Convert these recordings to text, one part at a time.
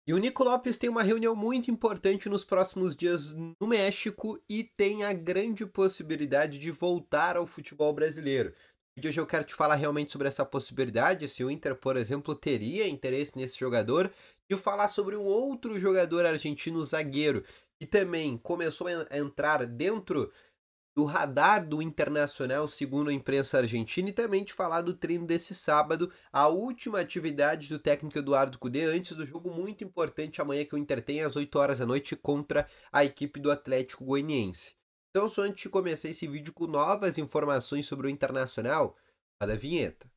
E o Nico Lopes tem uma reunião muito importante nos próximos dias no México e tem a grande possibilidade de voltar ao futebol brasileiro. E hoje eu quero te falar realmente sobre essa possibilidade, se o Inter, por exemplo, teria interesse nesse jogador, e falar sobre um outro jogador argentino zagueiro, que também começou a entrar dentro do radar do Internacional, segundo a imprensa argentina, e também de falar do treino desse sábado, a última atividade do técnico Eduardo Cudê antes do jogo muito importante amanhã que o Inter tem às 8 horas da noite contra a equipe do Atlético Goianiense. Então, só antes de começar esse vídeo com novas informações sobre o Internacional, roda a vinheta.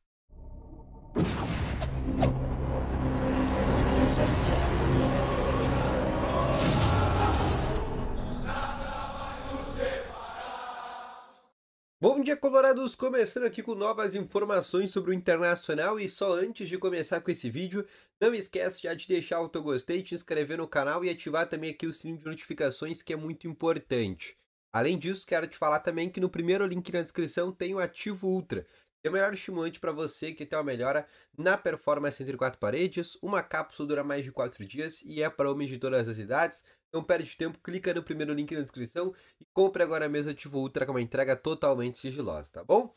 Bom dia, colorados! Começando aqui com novas informações sobre o Internacional e só antes de começar com esse vídeo, não esquece já de deixar o teu gostei, te inscrever no canal e ativar também aqui o sininho de notificações que é muito importante. Além disso, quero te falar também que no primeiro link na descrição tem o Ativo Ultra, que é o melhor estimulante para você que tem uma melhora na performance entre quatro paredes, uma cápsula dura mais de 4 dias e é para homens de todas as idades. Não perde tempo, clica no primeiro link na descrição e compre agora mesmo Ativo Ultra com uma entrega totalmente sigilosa, tá bom?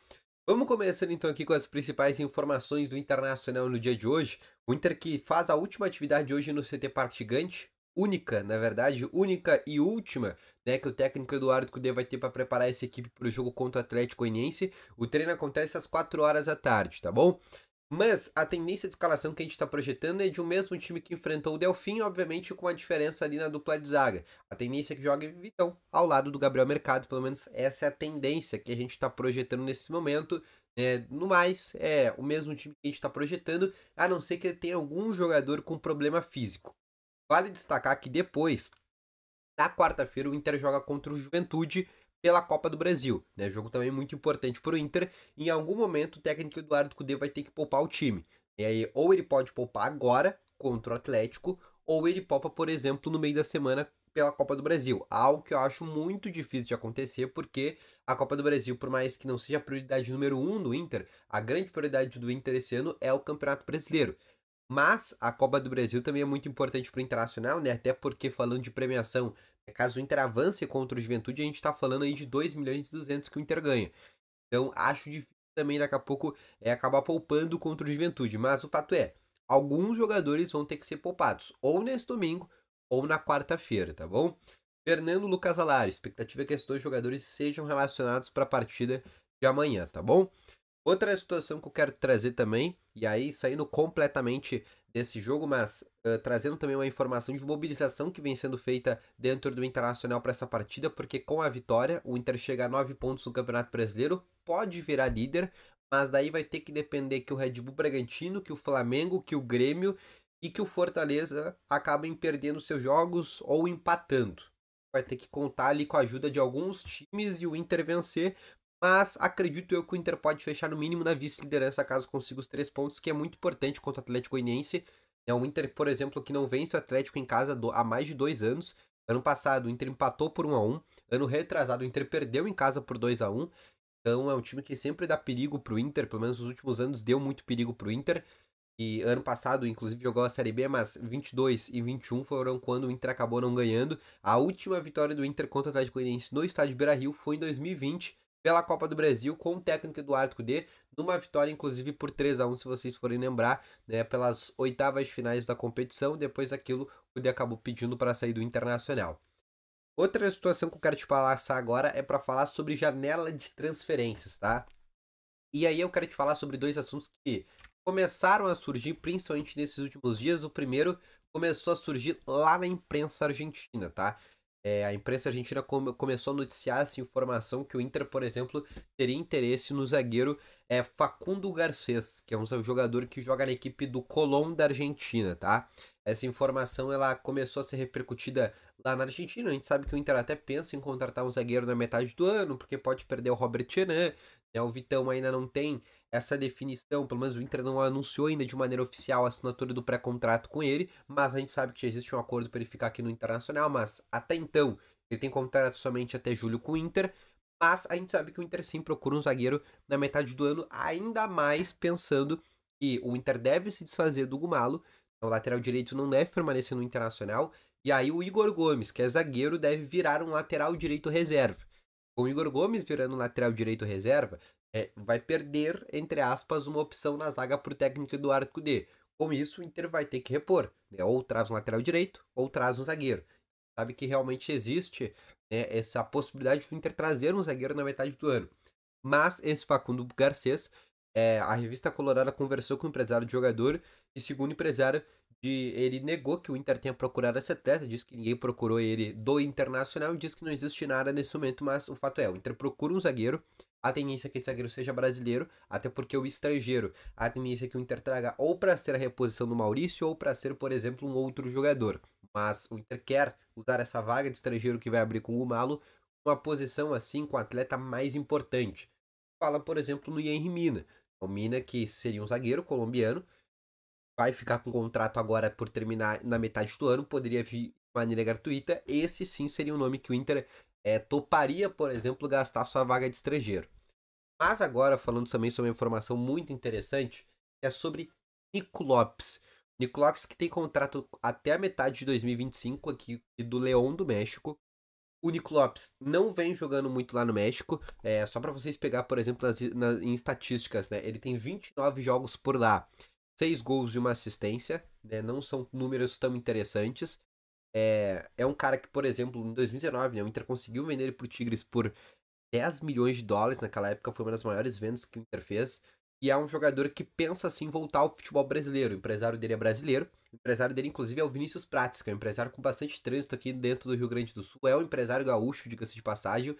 Vamos começando então aqui com as principais informações do Internacional no dia de hoje. O Inter que faz a última atividade hoje no CT Parque Gigante, única, na verdade, única e última, né, que o técnico Eduardo Cudê vai ter para preparar essa equipe para o jogo contra o Atlético Goianiense. O treino acontece às 4 horas da tarde, tá bom? Mas a tendência de escalação que a gente está projetando é de um mesmo time que enfrentou o Delfim, obviamente com a diferença ali na dupla de zaga. A tendência é que jogue Vitão ao lado do Gabriel Mercado, pelo menos essa é a tendência que a gente está projetando nesse momento. No mais, é o mesmo time que a gente está projetando, a não ser que ele tenha algum jogador com problema físico. Vale destacar que depois, na quarta-feira, o Inter joga contra o Juventude pela Copa do Brasil, né? Jogo também muito importante para o Inter. Em algum momento, o técnico Eduardo Cudê vai ter que poupar o time. E aí, ou ele pode poupar agora contra o Atlético, ou ele poupa, por exemplo, no meio da semana pela Copa do Brasil. Algo que eu acho muito difícil de acontecer, porque a Copa do Brasil, por mais que não seja a prioridade número 1 do Inter, a grande prioridade do Inter esse ano é o Campeonato Brasileiro. Mas a Copa do Brasil também é muito importante para o Internacional, né? Até porque falando de premiação, caso o Inter avance contra o Juventude, a gente está falando aí de 2 milhões e 200 que o Inter ganha. Então acho difícil também daqui a pouco acabar poupando contra o Juventude. Mas o fato é, alguns jogadores vão ter que ser poupados, ou nesse domingo, ou na quarta-feira, tá bom? Fernando Lucas Alario, expectativa é que esses dois jogadores sejam relacionados para a partida de amanhã, tá bom? Outra situação que eu quero trazer também, e aí saindo completamente desse jogo, mas trazendo também uma informação de mobilização que vem sendo feita dentro do Internacional para essa partida, porque com a vitória, o Inter chega a 9 pontos no Campeonato Brasileiro, pode virar líder, mas daí vai ter que depender que o Red Bull Bragantino, que o Flamengo, que o Grêmio e que o Fortaleza acabem perdendo seus jogos ou empatando. Vai ter que contar ali com a ajuda de alguns times e o Inter vencer, mas acredito eu que o Inter pode fechar no mínimo na vice-liderança caso consiga os 3 pontos, que é muito importante contra o Atlético Goianiense. É um Inter, por exemplo, que não vence o Atlético em casa há mais de 2 anos. Ano passado o Inter empatou por 1-1. Ano retrasado o Inter perdeu em casa por 2-1. Então é um time que sempre dá perigo pro Inter, pelo menos nos últimos anos deu muito perigo pro Inter. E ano passado, inclusive, jogou a Série B, mas 22 e 21 foram quando o Inter acabou não ganhando. A última vitória do Inter contra o Atlético Goianiense no estádio Beira-Rio foi em 2020, pela Copa do Brasil, com o técnico Eduardo Cudê, numa vitória, inclusive, por 3-1, se vocês forem lembrar, né, pelas oitavas finais da competição. Depois daquilo, o Cudê acabou pedindo para sair do Internacional. Outra situação que eu quero te passar agora é para falar sobre janela de transferências, tá? E aí eu quero te falar sobre dois assuntos que começaram a surgir principalmente nesses últimos dias. O primeiro começou a surgir lá na imprensa argentina, tá? A imprensa argentina começou a noticiar essa informação que o Inter, por exemplo, teria interesse no zagueiro Facundo Garcés, que é um jogador que joga na equipe do Colón da Argentina, tá? Essa informação ela começou a ser repercutida lá na Argentina. A gente sabe que o Inter até pensa em contratar um zagueiro na metade do ano, porque pode perder o Robert Renan, né? O Vitão ainda não tem essa definição, pelo menos o Inter não anunciou ainda de maneira oficial a assinatura do pré-contrato com ele, mas a gente sabe que já existe um acordo para ele ficar aqui no Internacional, mas até então ele tem contrato somente até julho com o Inter, mas a gente sabe que o Inter sim procura um zagueiro na metade do ano, ainda mais pensando que o Inter deve se desfazer do Gumalo, O lateral direito não deve permanecer no Internacional. E aí o Igor Gomes, que é zagueiro, deve virar um lateral direito reserva. Com o Igor Gomes virando um lateral direito reserva, vai perder, entre aspas, uma opção na zaga para o técnico Eduardo Cudê. Com isso, o Inter vai ter que repor. Né? Ou traz um lateral direito, ou traz um zagueiro. Sabe que realmente existe, né, essa possibilidade de o Inter trazer um zagueiro na metade do ano. Mas esse Facundo Garcês, a revista Colorada conversou com o empresário de jogador e, segundo o empresário, ele negou que o Inter tenha procurado esse atleta, disse que ninguém procurou ele do Internacional e disse que não existe nada nesse momento, mas o fato é, o Inter procura um zagueiro, a tendência é que esse zagueiro seja brasileiro, até porque o estrangeiro, a tendência é que o Inter traga ou para ser a reposição do Maurício ou para ser, por exemplo, um outro jogador. Mas o Inter quer usar essa vaga de estrangeiro que vai abrir com o Malo, uma posição assim com o atleta mais importante. Fala, por exemplo, no Yenry Mina. O Mina, que seria um zagueiro colombiano, vai ficar com contrato agora por terminar na metade do ano, poderia vir de maneira gratuita. Esse sim seria um nome que o Inter toparia, por exemplo, gastar sua vaga de estrangeiro. Mas agora, falando também sobre uma informação muito interessante, é sobre Nico Lopes. Nico Lopes que tem contrato até a metade de 2025 aqui do León do México. O Nico Lopes não vem jogando muito lá no México. Só para vocês pegar, por exemplo, em estatísticas, né? Ele tem 29 jogos por lá, 6 gols e uma assistência, né? Não são números tão interessantes. É um cara que, por exemplo, em 2019, né, o Inter conseguiu vender ele pro Tigres por 10 milhões de dólares. Naquela época foi uma das maiores vendas que o Inter fez. E é um jogador que pensa assim voltar ao futebol brasileiro. O empresário dele é brasileiro. O empresário dele, inclusive, é o Vinícius Prates, que é um empresário com bastante trânsito aqui dentro do Rio Grande do Sul. É um empresário gaúcho, diga-se de passagem.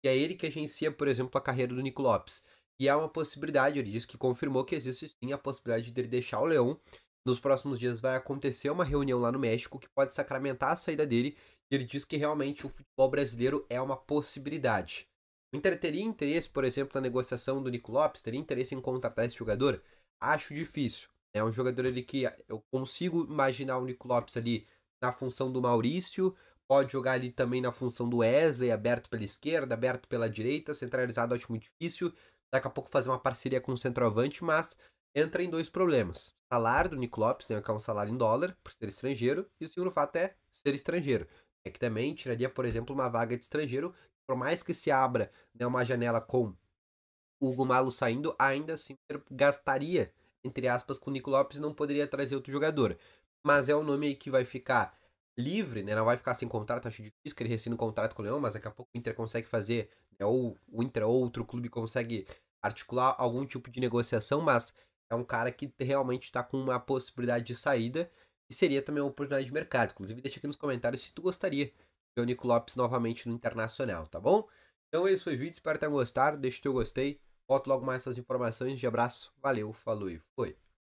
E é ele que agencia, por exemplo, a carreira do Nico Lopes. E há uma possibilidade, ele disse que confirmou que existe sim a possibilidade dele deixar o Leão. Nos próximos dias vai acontecer uma reunião lá no México que pode sacramentar a saída dele. E ele diz que realmente o futebol brasileiro é uma possibilidade. O Inter teria interesse, por exemplo, na negociação do Nico Lopes? Teria interesse em contratar esse jogador? Acho difícil. É um jogador ali que eu consigo imaginar o Nico Lopes ali na função do Maurício, pode jogar ali também na função do Wesley, aberto pela esquerda, aberto pela direita, centralizado acho muito difícil. Daqui a pouco fazer uma parceria com o centroavante, mas entra em dois problemas. Salário do Nico Lopes, né, que é um salário em dólar, por ser estrangeiro, e o segundo fato é ser estrangeiro. É que também tiraria, por exemplo, uma vaga de estrangeiro, por mais que se abra, né, uma janela com o Hugo Malo saindo, ainda assim gastaria, entre aspas, com o Nico Lopes e não poderia trazer outro jogador. Mas é um nome aí que vai ficar livre, né? Não vai ficar sem contrato, acho difícil que ele rescinde o contrato com o Leão, mas daqui a pouco o Inter consegue fazer, né, ou o Inter ou outro clube consegue articular algum tipo de negociação, mas é um cara que realmente está com uma possibilidade de saída e seria também uma oportunidade de mercado. Inclusive, deixa aqui nos comentários se tu gostaria de ver o Nico Lopes novamente no Internacional, tá bom? Então esse foi o vídeo, espero que tenham gostado, deixa o teu gostei, volto logo mais essas informações, de abraço, valeu, falou e foi!